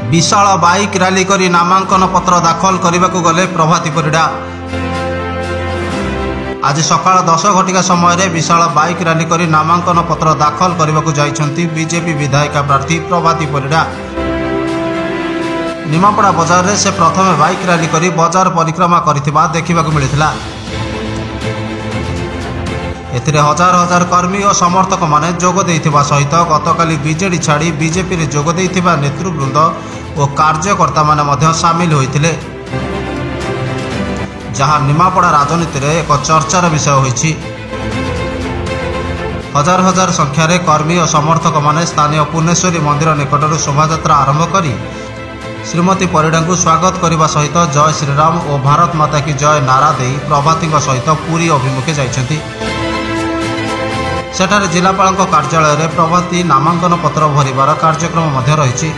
विशाल bike rally करी नामांकन पत्र दाखल करने को गले प्रभाती परिडा। आज सकाळ 10 घटिका समय विशाल बाइक रैली करी नामांकन पत्र दाखल करने को जाइछंती बीजेपी विधायिका प्रार्थी प्रभाती परिडा। निमापड़ा बजार रे से प्रथम बाइक रैली करी बजार परिक्रमा करथिबा देखिबाकू मिलिथिला। एथिरे हजार हजार कर्मी और समर्थक माने जोग देइथिबा सहित गतकाली बीजेडी छाड़ी बीजेपी रे जोग देइथिबा नेतृवृंद और कार्यकर्ता माने मध्य शामिल होइथिले, जहां निमापड़ा राजनीति रे एक चर्चार विषय होइछि। हजार हजार संख्यार कर्मी और समर्थक माने स्थानीय पुण्यश्वरी मंदिर निकटरू शोभायात्रा आरंभ करी श्रीमती परिडा को स्वागत करने सहित जय श्रीराम और भारत माता की जय नारा दे प्रभाती सहित पुरी अभिमुखे जाइछंती। सेठारे जिलापाल कार्यालय में प्रभाती नामांकन पत्र भरिबार कार्यक्रम रही।